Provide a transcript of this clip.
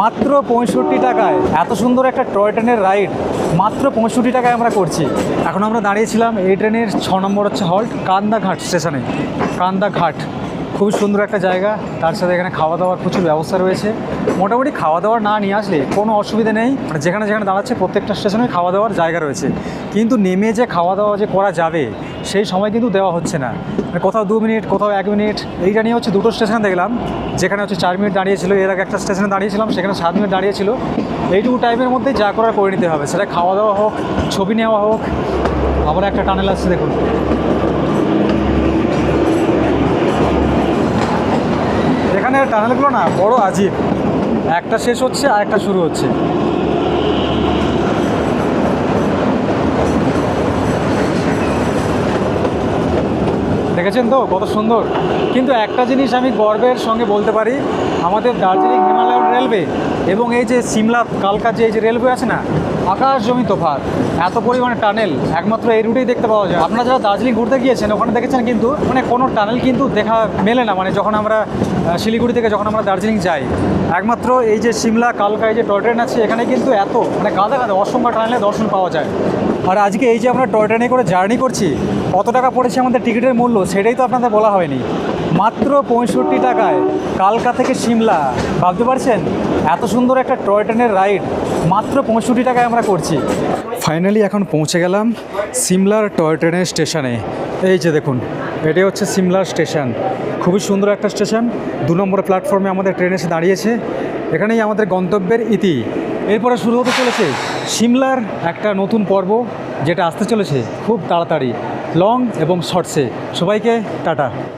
মাত্র 65 টাকায় এত সুন্দর একটা টয় ট্রেনের রাইড মাত্র 65 টাকায় আমরা করছি। এখন আমরা দাঁড়িয়েছিলাম এই ট্রেনের 6 নম্বর হচ্ছে হল্ট কান্দাঘাট স্টেশনে। কান্দাঘাট খুবই সুন্দর একটা জায়গা, তার সাথে এখানে খাওয়া দাওয়ার প্রচুর ব্যবস্থা রয়েছে। মোটামুটি খাওয়া দাওয়া না নিয়ে আসলে কোনো অসুবিধা নেই, মানে যেখানে যেখানে দাঁড়াচ্ছে প্রত্যেকটা স্টেশনে খাওয়া দাওয়ার জায়গা রয়েছে। কিন্তু নেমে যে খাওয়া দাওয়া যে করা যাবে সেই সময় কিন্তু দেওয়া হচ্ছে না, মানে কোথাও 2 মিনিট কোথাও 1 মিনিট। এইটা নিয়ে হচ্ছে দুটো স্টেশন দেখলাম, যেখানে হচ্ছে 4 মিনিট দাঁড়িয়েছিল, এর আগে একটা স্টেশনে দাঁড়িয়েছিলাম সেখানে 7 মিনিট দাঁড়িয়েছিল। এইটুকু টাইমের মধ্যেই যা করার করে নিতে হবে, সেটা খাওয়া দাওয়া হোক, ছবি নেওয়া হোক। আবার একটা টানেল আসছে দেখুন। এখানে টানেলগুলো না বড় আজীব, একটা শেষ হচ্ছে আর একটা শুরু হচ্ছে। দেখেছেন তো কত সুন্দর। কিন্তু একটা জিনিস আমি গর্বের সঙ্গে বলতে পারি, আমাদের দার্জিলিং হিমালয়ান রেলওয়ে এবং এই যে সিমলা কালকা যে এই যে রেলওয়ে আছে না, আকাশ জমি তফাৎ। এত পরিমাণে টানেল একমাত্র এই রুটেই দেখতে পাওয়া যায়। আপনারা যারা দার্জিলিং ঘুরতে গিয়েছেন ওখানে দেখেছেন কিন্তু মানে কোনো টানেল কিন্তু দেখা মেলে না, মানে যখন আমরা শিলিগুড়ি থেকে যখন আমরা দার্জিলিং যাই, একমাত্র এই যে সিমলা কালকা এই যে টয় ট্রেন আছে এখানে কিন্তু এত মানে গাদা গাদা অসংখ্য টানেলে দর্শন পাওয়া যায়। আর আজকে এই যে আমরা টয় ট্রেনে করে জার্নি করছি, কত টাকা পড়েছে আমাদের টিকিটের মূল্য সেটাই তো আপনাদের বলা হয়নি। মাত্র 65 টাকায় কালকা থেকে সিমলা, ভাবতে পারছেন এত সুন্দর একটা টয় ট্রেনের রাইড মাত্র 65 টাকায় আমরা করছি। ফাইনালি এখন পৌঁছে গেলাম সিমলার টয় ট্রেনের স্টেশনে। এই যে দেখুন, এটাই হচ্ছে সিমলার স্টেশন। খুবই সুন্দর একটা স্টেশন। 2 নম্বর প্ল্যাটফর্মে আমাদের ট্রেন এসে দাঁড়িয়েছে। এখানেই আমাদের গন্তব্যের ইতি। এরপরে শুরু হতে চলেছে সিমলার একটা নতুন পর্ব, যেটা আসতে চলেছে খুব তাড়াতাড়ি লং এবং শর্টসে। সবাইকে টাটা।